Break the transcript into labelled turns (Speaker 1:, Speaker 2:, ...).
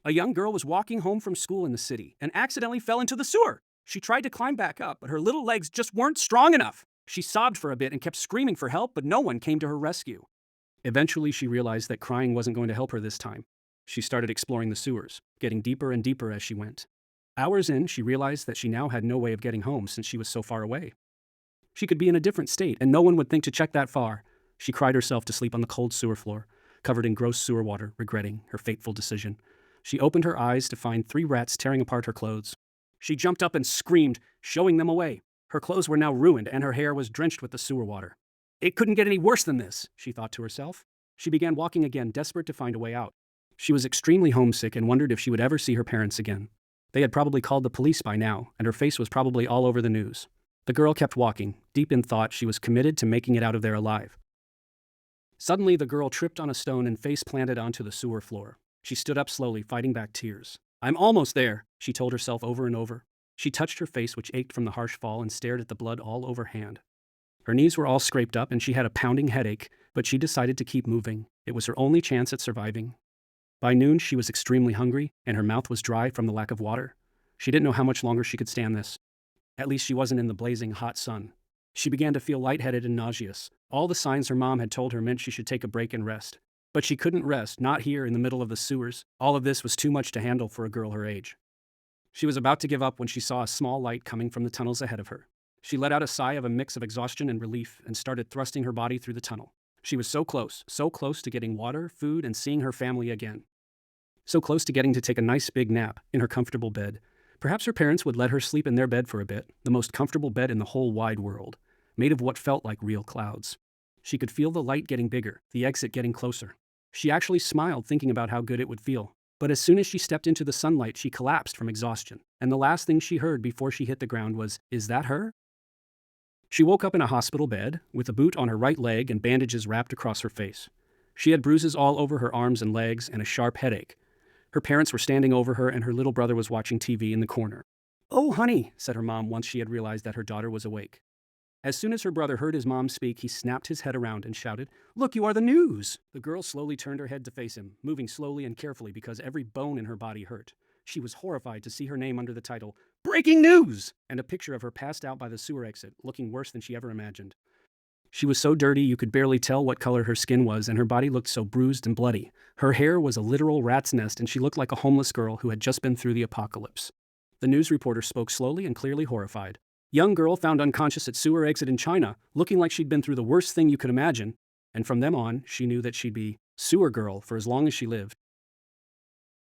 Speaker 1: A young girl was walking home from school in the city and accidentally fell into the sewer. She tried to climb back up, but her little legs just weren't strong enough. She sobbed for a bit and kept screaming for help, but no one came to her rescue. Eventually, she realized that crying wasn't going to help her this time. She started exploring the sewers, getting deeper and deeper as she went. Hours in, she realized that she now had no way of getting home since she was so far away. She could be in a different state, and no one would think to check that far. She cried herself to sleep on the cold sewer floor, covered in gross sewer water, regretting her fateful decision. She opened her eyes to find 3 rats tearing apart her clothes. She jumped up and screamed, showing them away. Her clothes were now ruined, and her hair was drenched with the sewer water. It couldn't get any worse than this, she thought to herself. She began walking again, desperate to find a way out. She was extremely homesick and wondered if she would ever see her parents again. They had probably called the police by now, and her face was probably all over the news. The girl kept walking. Deep in thought, she was committed to making it out of there alive. Suddenly, the girl tripped on a stone and face planted onto the sewer floor. She stood up slowly, fighting back tears. "I'm almost there," she told herself over and over. She touched her face, which ached from the harsh fall, and stared at the blood all over her hand. Her knees were all scraped up and she had a pounding headache, but she decided to keep moving. It was her only chance at surviving. By noon, she was extremely hungry, and her mouth was dry from the lack of water. She didn't know how much longer she could stand this. At least she wasn't in the blazing hot sun. She began to feel lightheaded and nauseous. All the signs her mom had told her meant she should take a break and rest. But she couldn't rest, not here in the middle of the sewers. All of this was too much to handle for a girl her age. She was about to give up when she saw a small light coming from the tunnels ahead of her. She let out a sigh of a mix of exhaustion and relief and started thrusting her body through the tunnel. She was so close to getting water, food, and seeing her family again. So close to getting to take a nice big nap in her comfortable bed. Perhaps her parents would let her sleep in their bed for a bit, the most comfortable bed in the whole wide world, made of what felt like real clouds. She could feel the light getting bigger, the exit getting closer. She actually smiled thinking about how good it would feel. But as soon as she stepped into the sunlight, she collapsed from exhaustion. And the last thing she heard before she hit the ground was, "Is that her?" She woke up in a hospital bed, with a boot on her right leg and bandages wrapped across her face. She had bruises all over her arms and legs and a sharp headache. Her parents were standing over her and her little brother was watching TV in the corner. "Oh, honey," said her mom once she had realized that her daughter was awake. As soon as her brother heard his mom speak, he snapped his head around and shouted, "Look, you are the news!" The girl slowly turned her head to face him, moving slowly and carefully because every bone in her body hurt. She was horrified to see her name under the title, "Breaking News!" and a picture of her passed out by the sewer exit, looking worse than she ever imagined. She was so dirty you could barely tell what color her skin was, and her body looked so bruised and bloody. Her hair was a literal rat's nest, and she looked like a homeless girl who had just been through the apocalypse. The news reporter spoke slowly and clearly, horrified. "Young girl found unconscious at sewer exit in China, looking like she'd been through the worst thing you could imagine." And from then on, she knew that she'd be Sewer Girl for as long as she lived.